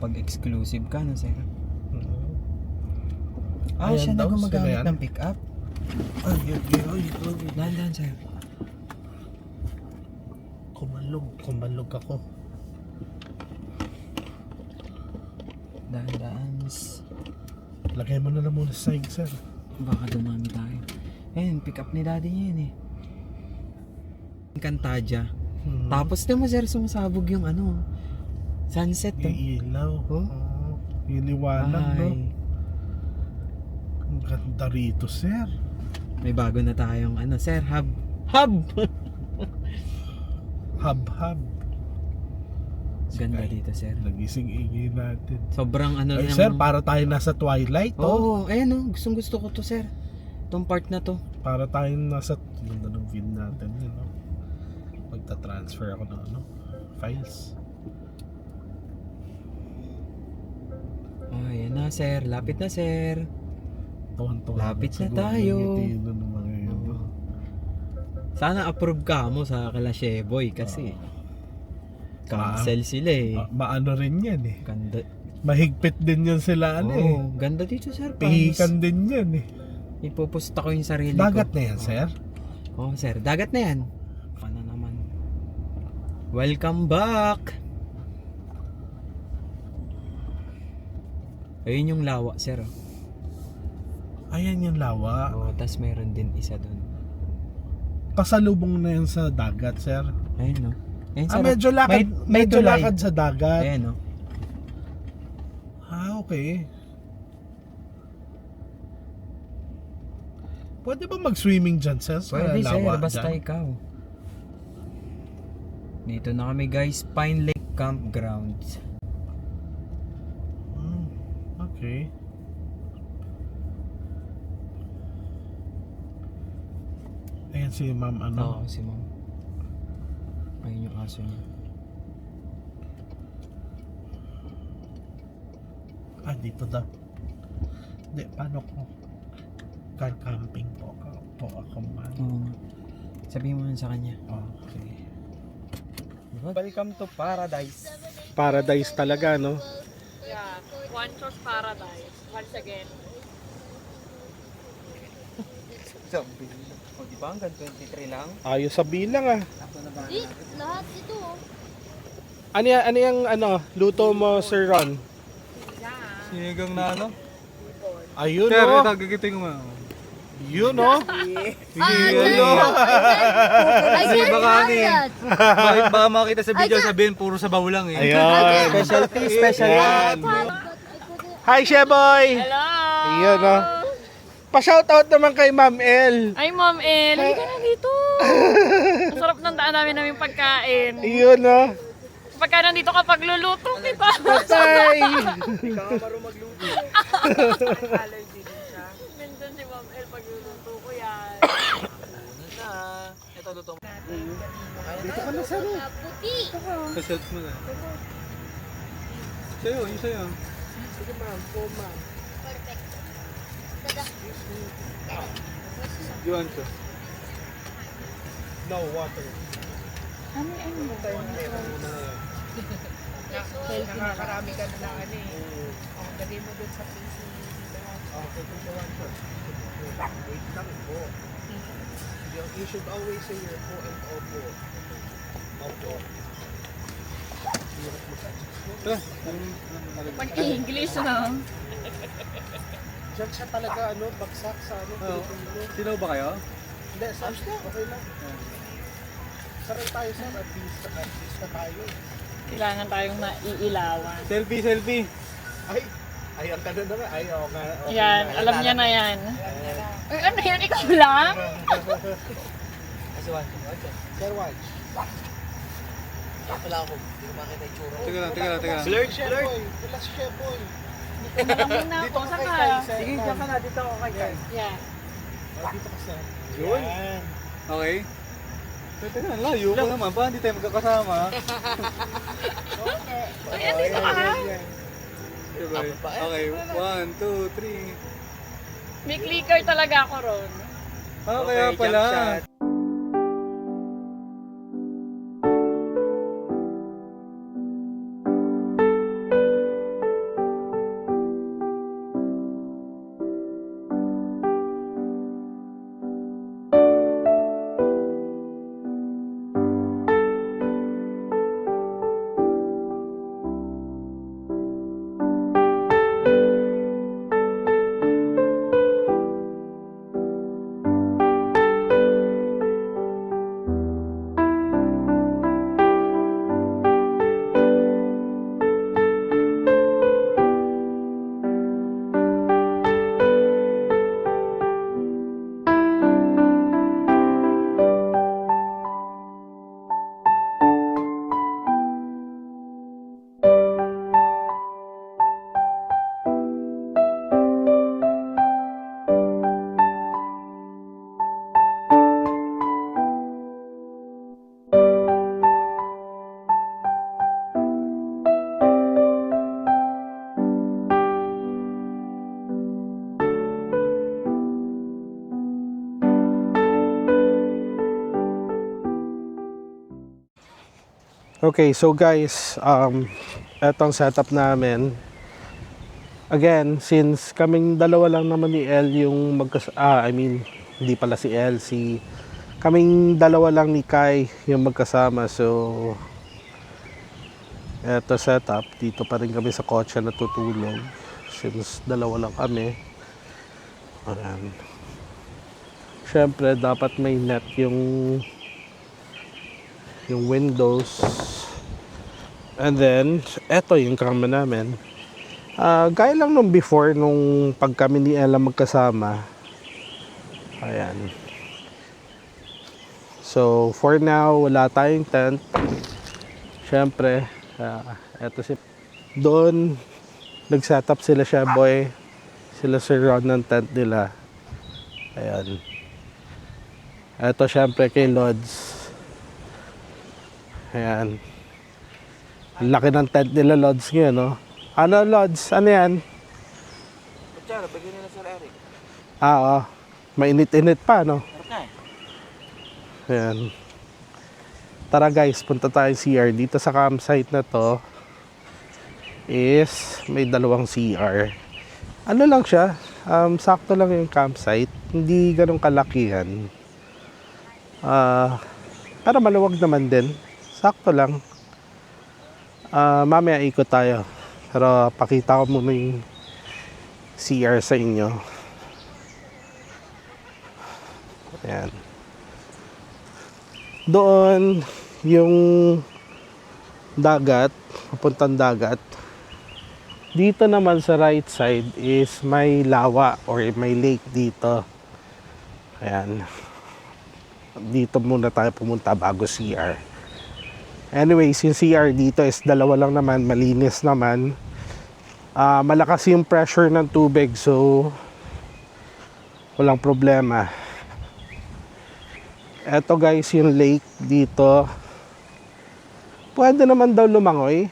pag exclusive ka, no, sir? Ah, Ayan siya na daw, gumagamit sila yan. ng pick-up. Dahan-dahan, sir. Kumalog ako. Dahan-dahan. Lagay mo na lang muna sa side, sir. Baka dumami tayo. Ayun, pick up ni daddy niya yun eh. Kantadya. Tapos naman sir, sumasabog yung ano, sunset. Yung ilaw. Oh? Yung liwanag, no? Ay, Ang ganda rito, sir. may bago na tayong ano, sir, hub. Hub! Hub. Ganda Ay, dito, sir. nagising ingay natin. Sobrang ano Ay, lang. sir, para tayo nasa twilight, Oo, oh. ayun oh, gustong gusto ko to, sir. Itong part na to. Para tayo nasa ganda ng view natin, yun, no? Magta-transfer ako ng files. Ayan na, sir. Lapit na, sir. Tuwan-tuwa Lapit na siguro tayo. yung ngiti ng mga yun, no? Sana approve ka mo sa kala Sheboy kasi cancel sila eh. Maano rin yan, eh. Ganda. Mahigpit din yan sila, Ganda dito, sir. Pihikan din yan, eh. Ipupusta ko yung sarili ko. Dagat na yan, sir. Oo, sir. Dagat na yan. Paano naman? Welcome back! Ayun yung lawa, sir. Ayan yung lawa. Oo, tas meron din isa doon. Pasalubong na yan sa dagat, sir. Ayun, no? Ayun, sir. Medyo lakad, may medyo tulay. lakad sa dagat. Ayan, no? Okay. Pwede ba mag-swimming dyan, sir? Sa Pwede, sir. lawa Basta dyan? ikaw. Dito na kami, guys. Pine Lake Campground. Okay. Ayan si ma'am, Oo, si ma'am. Ayun yung aso niya. Dito daw. Hindi, paano ko? Car camping po ako man. Oo. Sabihin mo nun sa kanya. Okay. Welcome to paradise. Paradise talaga, no? Yeah, one source paradise. Once again. Sabi. O, di ba hanggang 23 lang? Ayos sa bilang, ah. Di, lahat ito oh. Ano yung luto mo, Sir Ron? Sinigang na ano? Ayun, Sir, no? ito, gigiting mo. Yun, no? Kasi baka bakit ba makita sa video sabihin puro sabaw lang eh. Ayun. Specialty, specialty. Hi, Sheboy! Hello! Ayun, no? Pa-shoutout naman kay Ma'am El. Ay, Ma'am El, hindi ka na dito. Ang sarap ng daan namin pagkain. Ayun, no? Pagka nandito ka pagluluto kita. Patay! Minsan si Ma'am El pagluluto ko yan. Ito luto mo. Dito ka na, Sir. Puti. Sa self mo na. Sa'yo, yung sa'yo. Sige, ma'am. Po, ma'am. Perfect. You want to? No, water. Nakakarami ka na ng ano eh. Dali mo dun sa PC. Okay, kung the one shot. Wait lang po. You should always say your po and opo. Opo. Tara. Pag-English na. Diyan siya talaga, bagsak sa Pilipino. Sino ba kayo? Hindi, okay lang. Saray tayo, sir. At least na tayo. Kailangan tayong naiilawan. Selfie, selfie. Ay, ang kanda naman. Ay, okay. Yan, alam niya na yan. Ay, ano yan? Ikaw lang? Sir, watch. Teka lang. Blurred. Wala si Sheboy. Malamig na Dito ako. ka Saka. kay Kyle, sir. Sige, diyan ka na. Dito ako kay Kyle. Yeah. Dito ka, sir. Yun. Yan. Okay. Teka lang, layo ko naman. Ba, hindi tayo magkakasama. Ay, andito ka. Diba? Okay, 1, 2, 3. May clicker talaga ako ron. Kaya pala. Okay, so guys, etong setup namin. Again, since kaming dalawa lang naman ni El yung hindi pala si El, kaming dalawa lang ni Kai yung magkasama. So, eto setup, dito pa rin kami sa kotse natutulog. Since dalawa lang kami. Ayan. Siyempre, dapat may net yung windows. And then, eto yung kama namin. Gaya lang nung before, nung pag kami ni Ella magkasama. Ayan. So, for now, wala tayong tent. Siyempre, eto doon, nag-setup sila Sheboy. Sila Sir Ron ng tent nila. Ayan. Eto siyempre kay Lods. Ayan. Ang laki ng tent nila, Lods, ngayon, no? Ano, Lods? Ano yan? Kutsara, bigyan nila Sir Eric. Oo. Mainit-init pa, no? Ayan. Tara guys, punta tayo CR. Dito sa campsite na to is may dalawang CR. Ano lang siya? Sakto lang yung campsite. Hindi ganun kalakihan. Pero maluwag naman din. Sakto lang. Mamaya ikot tayo. Pero pakita ko muna yung CR sa inyo. Ayan. Doon yung dagat, papuntang dagat. Dito naman sa right side is may lawa or may lake dito. Ayan. Dito muna tayo pumunta bago CR. Anyways, yung CR dito is dalawa lang naman, malinis naman. Malakas yung pressure ng tubig, so walang problema. Eto guys, yung lake dito. Pwede naman daw lumangoy.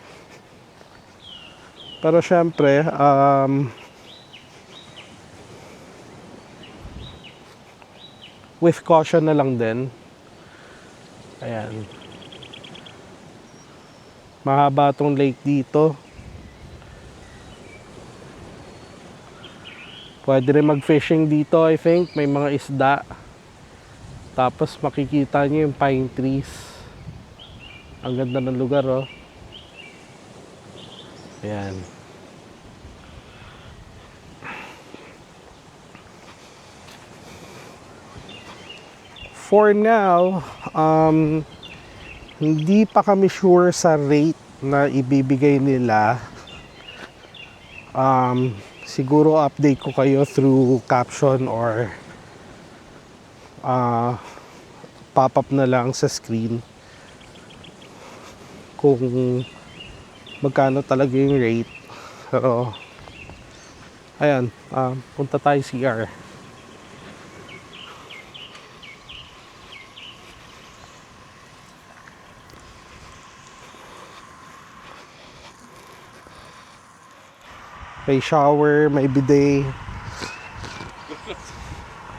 Pero syempre, with caution na lang din. Ayan. Mahaba tong lake dito. Pwede rin mag-fishing dito, I think. May mga isda. Tapos makikita niyo yung pine trees. Ang ganda ng lugar, oh. Ayan. For now, hindi pa kami sure sa rate na ibibigay nila. Siguro update ko kayo through caption or pop-up na lang sa screen kung magkano talaga yung rate. Pero ayan, punta tayo CR. May shower, may bidet.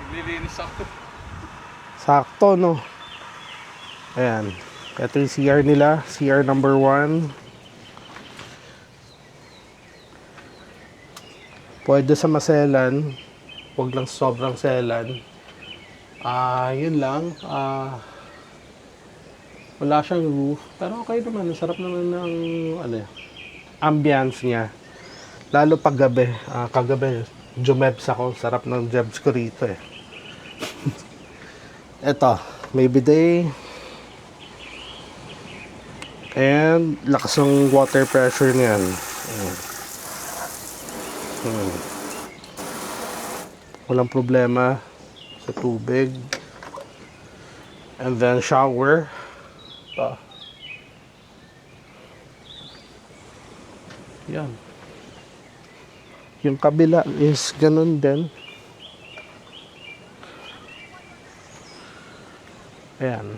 Naglilinis ako. Sakto, no? Ayan. Ito yung CR nila. CR number 1. Pwede sa maselan. Huwag lang sobrang selan. Yun lang. Wala siyang roof. Pero okay naman. Sarap naman ng ambience niya. Lalo pag gabi. Kagabi, jumebs ako. Sarap ng jebs ko rito eh. Eto, may bidet. And lakas ng water pressure niyan. Walang problema sa tubig. And then shower. Ito. Yan. Yung kabila is ganun din. Ayan.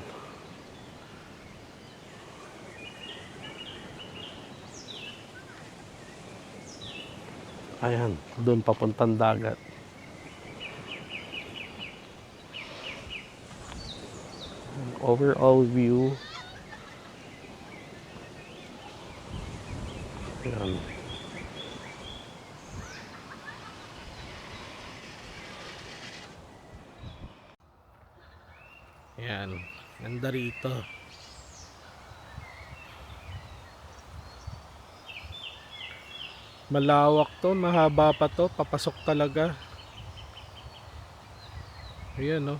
Ayan, doon papuntang dagat. Overall view. Yan. Yan. Ganda rito. Malawak to, mahaba pa to, papasok talaga. Ayan, no.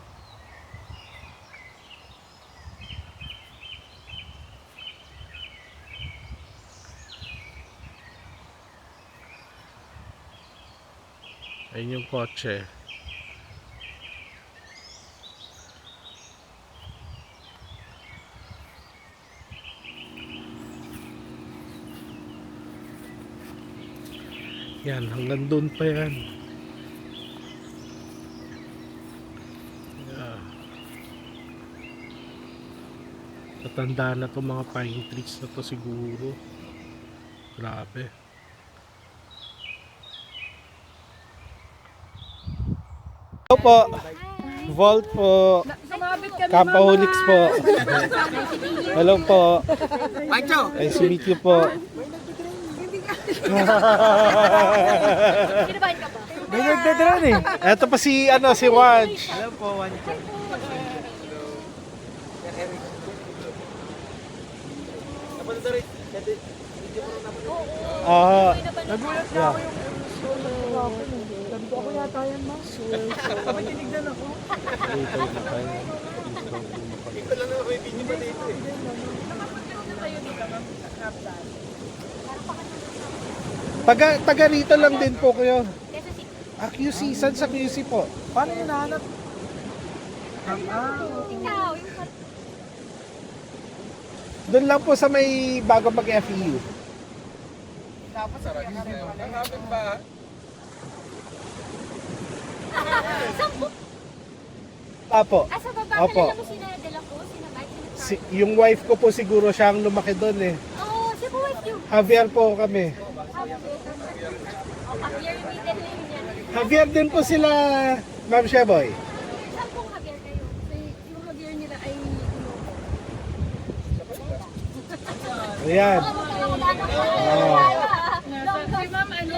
Ayun yung kotse. Yan, hanggang doon pa yan. Yeah. Tatanda na to mga pine trees na to siguro. Grabe. Hello po. Vault po. Kapahunix po. Hello po. Pancho! Nice to meet you po. Kinabahan ka ba? May nagdadran eh. Eto pa si si Waj. Hello po, one chat. Ah, Nagulat na ako yung sabi ko, ako yata yan, ma. Kapag tinignan ako. Ito lang naman may video pa dito eh. taga rito lang din po kayo. Kesa si... QC, saan sa QC po? Paano yung nahanap? Ikaw, yung... Doon lang po sa may bago mag-FEU. Dapat sa kanya rin pala. Hanapin ba? Apo. Ah, sa baba, Opo. kilala mo sina De La Cruz, sina Mike, sina Yung wife ko po siguro siya ang lumaki doon eh. Oo, siya po wife yung... Javier po kami. Oh, Javier, yung middle name niya. Javier din po sila, Ma'am Sheboy. Saan pong Javier kayo? Yung Javier nila ay... Ayan. Oh. Si ma'am, ano?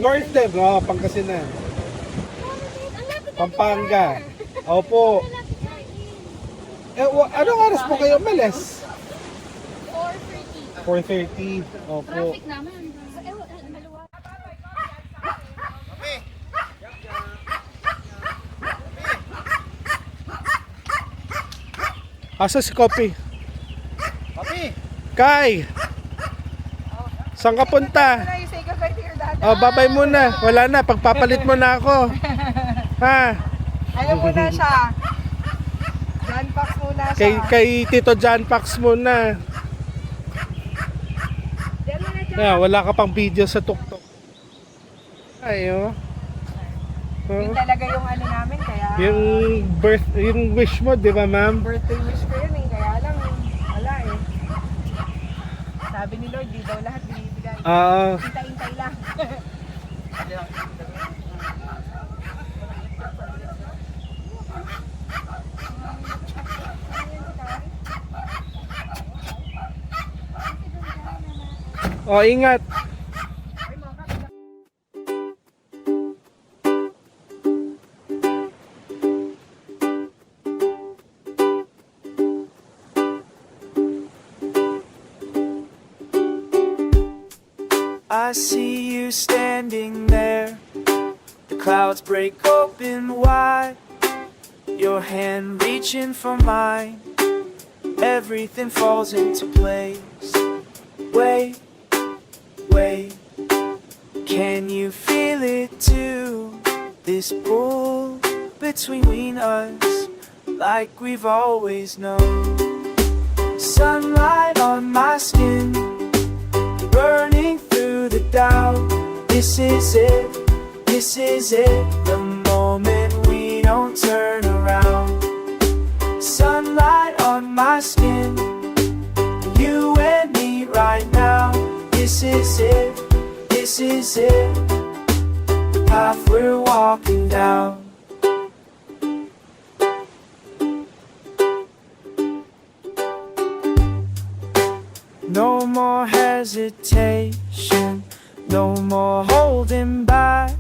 North din, no? Pangasinan. Pampanga. Opo. Anong oras po kayo umalis? 4:30. 4:30. Opo. Traffic naman. Maluwag. Asa si Kopi? Papi! Kai! Saan ka punta? Ano yung say goodbye to your dad? Oh, babay muna. Wala na, pagpapalit mo na ako. Ha? Ayaw muna siya. John Pax muna siya. Kay Tito John Pax muna. Diyan muna dyan. Wala ka pang video sa TikTok. Ayo. Yun talaga yung ano namin, kaya... Yung wish mo, di ba, ma'am? Birthday wish ko yun eh, kaya lang, wala eh. Sabi ni Lord, di daw lahat binibigay. Hintay-hintay lang. Ingat. I see you standing there. The clouds break open wide. Your hand reaching for mine. Everything falls into place. Wait, wait. Can you feel it too? This pull between us, like we've always known. Sunlight on my skin, burning through the doubt. This is it, the moment we don't turn around. Sunlight on my skin, you and me right now. This is it, the path we're walking down. No more hesitation. hesitation, no more holding back.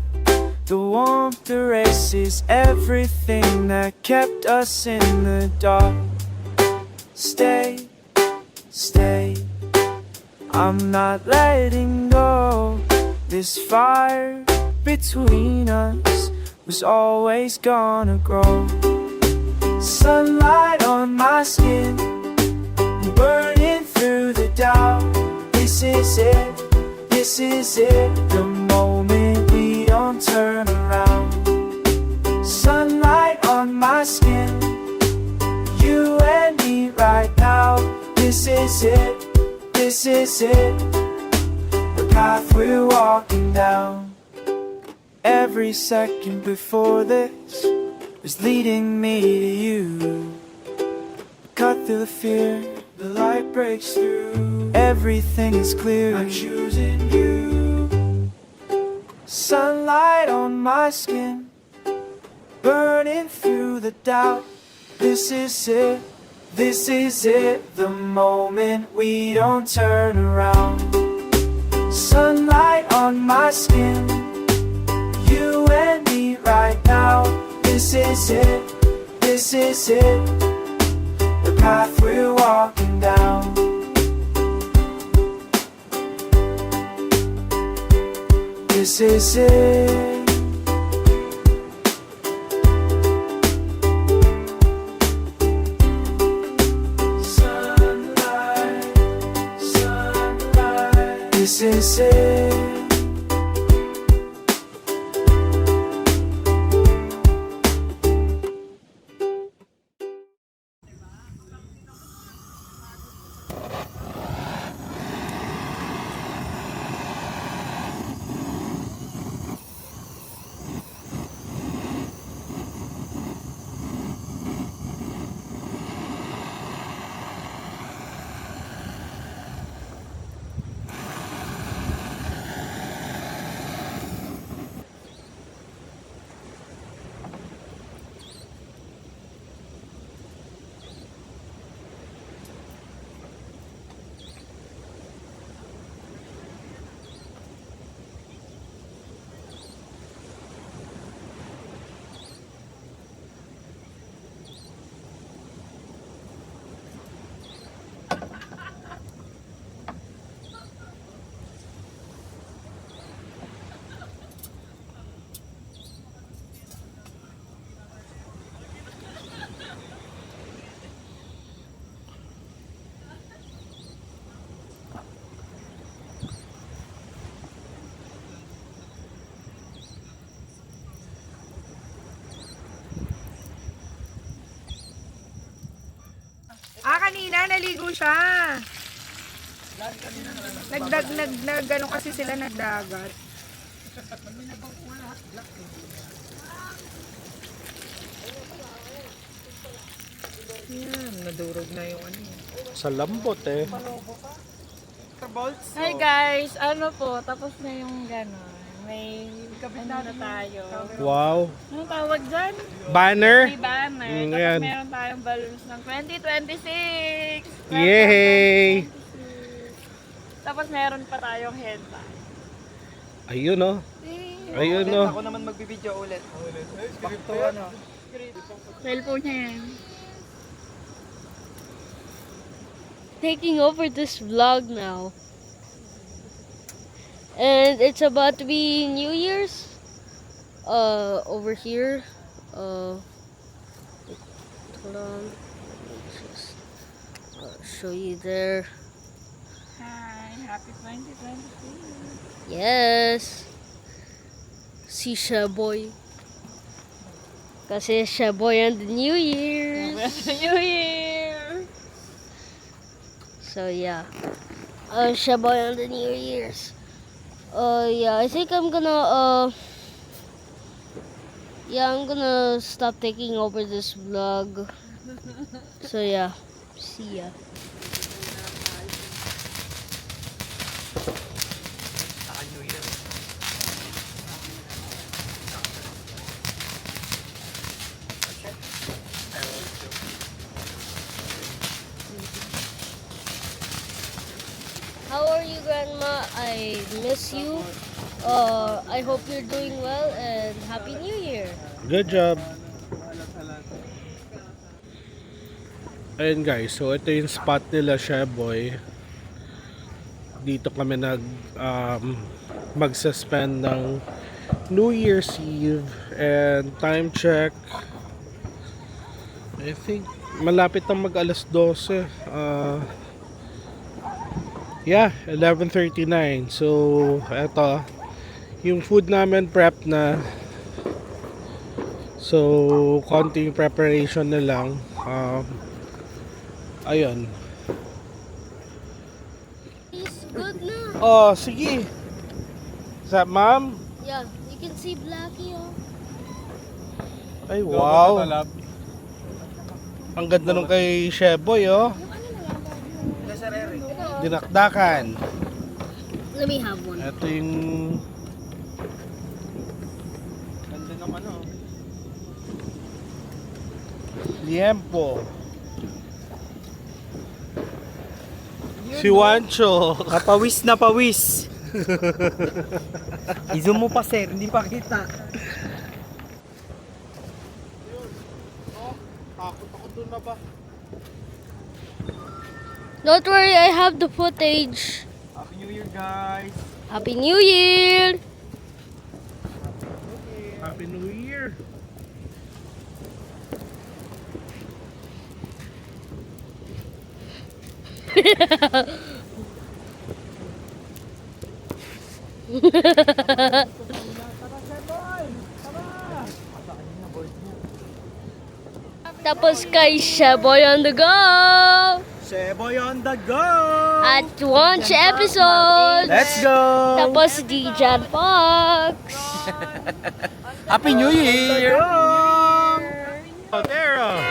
The warmth erases everything that kept us in the dark. Stay, stay, I'm not letting go. This fire between us was always gonna grow. Sunlight on my skin, burning through the doubt. This is it, the moment we don't turn around. Sunlight on my skin, you and me right now. This is it, the path we're walking down. Every second before this was leading me to you. Cut through the fear, the light breaks through. Everything is clear, I'm choosing you. Sunlight on my skin, burning through the doubt. This is it, the moment we don't turn around. Sunlight on my skin, you and me right now. This is it, the path we're walking down. This is it. Sunlight, sunlight. This is it. Kanina naligo siya. Ano kasi sila nagdagat. Yan, nadurog na yung ano. Sa lambot eh. Hi guys, ano po, tapos na yung gano'n. May ano na tayo. Wow. Anong tawag dyan? Banner. May banner. Tapos Ayan. meron tayong balloons ng 2026. Yay! Tapos meron pa tayong headband. Ayun oh. Ayun oh. Ako naman magbibideo ulit. Back to ano. Cellphone niya yan. Taking over this vlog now. And it's about to be New Year's. Over here. Hold on. Let me just show you there. Hi, happy 2026. Yes. Si Shaboy. Kasi Shaboy and the New Year's. New Year! So yeah. Shaboy on the New Year's. Yeah, I think I'm gonna I'm gonna stop taking over this vlog. So yeah. See ya. How are you guys? I miss you. I hope you're doing well and Happy New Year. Good job. Ayun guys, so ito yung spot nila, Sheboy. Dito kami magsuspend ng New Year's Eve, and time check, I think malapit na mag alas 12. Yeah, 11:39. So eto, yung food namin prep na. So konting preparation na lang. Ayun. It's good na. Oh, sige. Is that mom? Yeah, you can see Blackie, oh. Ay, wow. Ang ganda nung kay Sheboy, oh. Dinakdakan. Let me have one. Ito yung... Ganda naman, oh. Liempo. Si Wancho. Napawis na pawis. I-zoom mo pa sir, hindi pa kita. Takot ako dun na ba? Don't worry, I have the footage. Happy New Year guys. Happy New Year! Happy New Year. Tapos kay Sheboy on the go! Sheboy on the go! At launch episode! Let's go! Tapos di Jan Fox! Happy New Year! Oh, there, oh.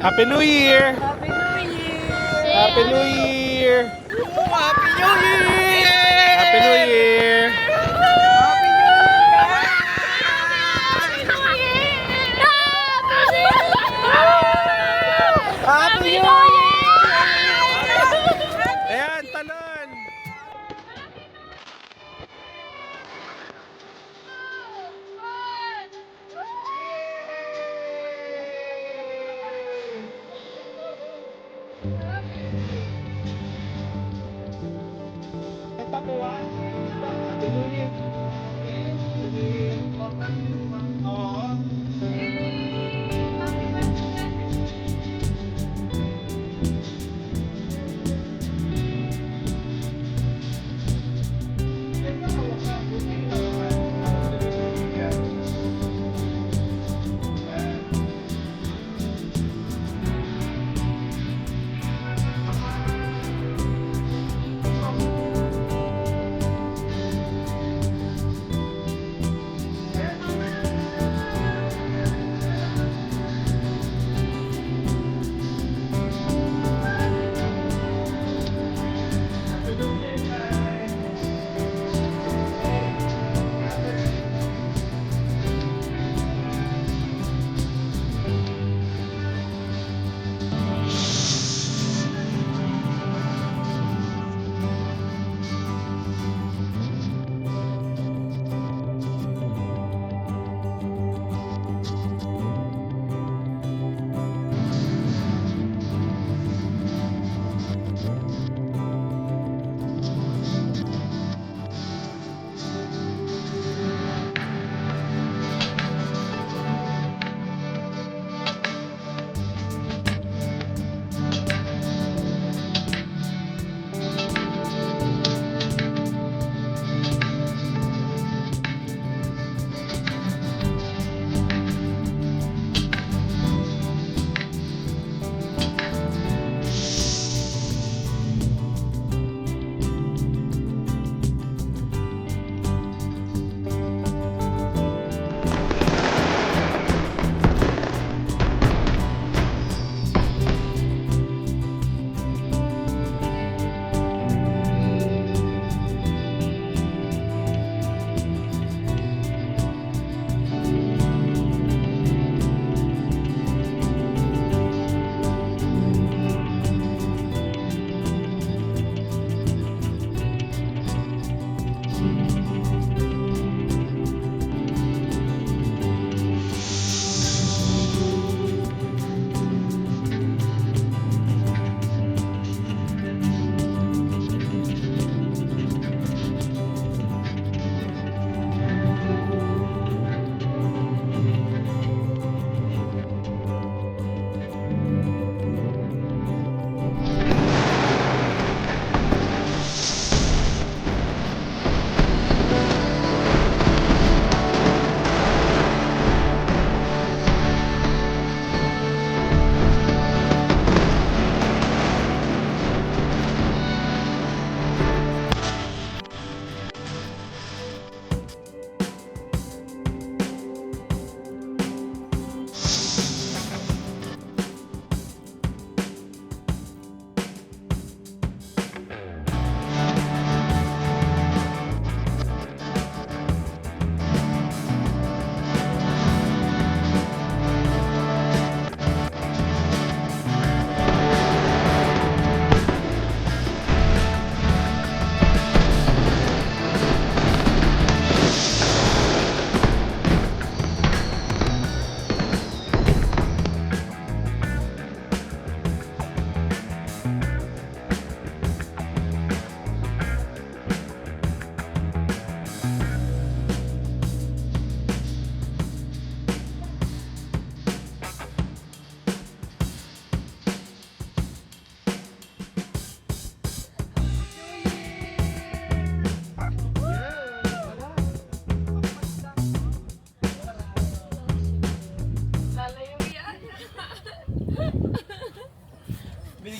Happy New Year! Happy New Year! Happy New Year! Happy New Year! Happy New Year! Happy New Year! Ayan, talon!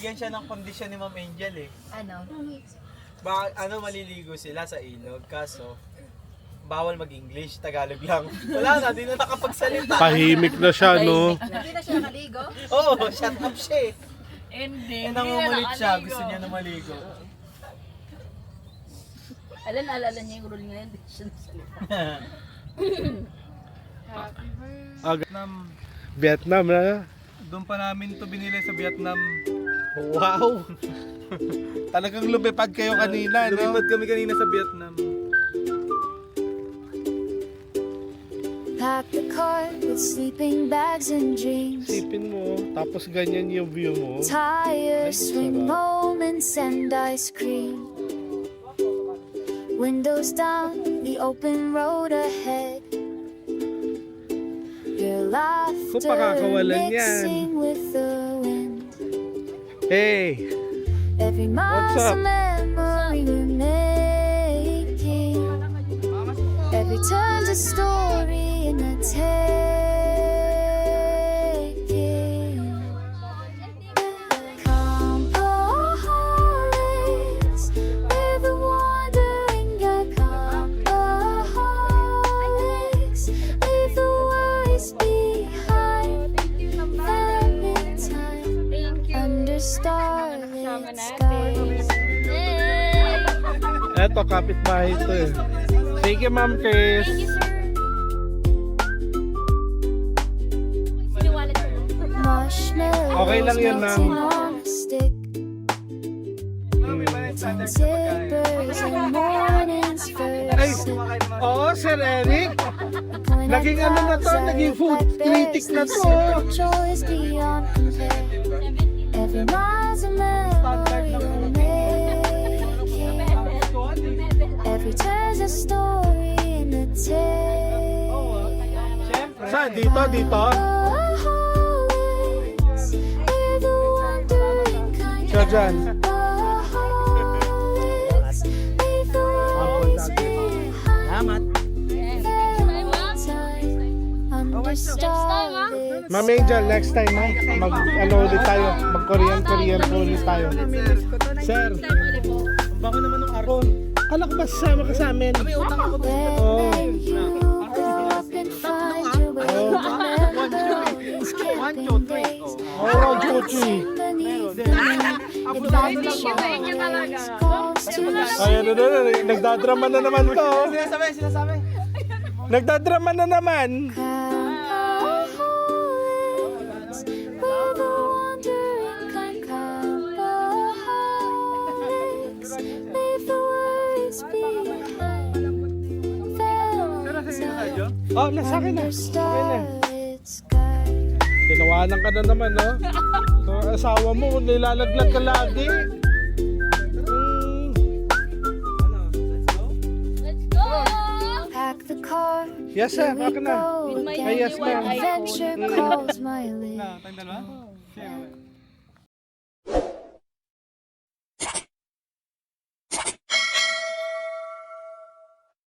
binigyan siya ng kondisyon ni Ma'am Angel eh. Ano? Maliligo sila sa ilog, kaso bawal mag-English, Tagalog lang. Wala na, di na nakapagsalita. Tahimik na siya, no? Hindi na siya nakaligo? Oo, shut up siya eh. Hindi. Eh, nangungulit siya, gusto niya na maligo. Alala niya yung rule ngayon. Hindi siya nasalita. Vietnam na. Doon pa namin to binili sa Vietnam. Wow! Talagang lumipad kayo kanina, no? Lumipad kami kanina sa Vietnam. Pack the car with sleeping bags and dreams. Isipin mo, tapos ganyan yung view mo. Tires, sweet moments, and ice cream. Windows down, the open road ahead. Your laughter pakakawalan yan. mixing with the wind. Hey! Every mile's up? a memory we're making. Every turn's a story in a taking. Compaholics, we're the wandering alcoholics. Leave the worries behind. Them in time under starlit skies. Eto, kapitbahay ito eh. Thank you, Ma'am Chris. Marshmallows Okay lang yun, ma'am. melting on a stick. Timbers and mornings first. Oo, Sir Eric. Point at Naging ano na to, clouds, naging food blackberries, critic na to. simple joys beyond compare. Every mile's a memory we're making. Every turn's a story in a tale. Saan? Dito? Dito? Alcoholics, we're the wandering kind. Siya dyan. Alcoholics, leave the worries behind. Salamat. Under starlit Ma'am Angel, next time ha. Mag-ano ulit tayo. Mag-Korean po ulit tayo. Sir, Ang bango naman ng arko. kala ko ba sasama ka sa amin? When you go up and find your way, remember these camping days. Oh, 1, 2, 3. Beneath the moon, it calls to Ay, ano na, nagdadrama na naman to. Sinasabi. Nagdadrama na naman. Compaholics, we're the wandering kind. Compaholics, leave the worries behind. Valentine, Oh, nasa akin na. under Okay na. starlit skies. Tinawanan ka na naman, no? So, asawa mo, nilalaglag ka lagi. Let's go! Pack the car, Yes, sir. here we Ako na. go my Ay, yes, again. ma'am. Adventure calls my lips. Tayong dalawa?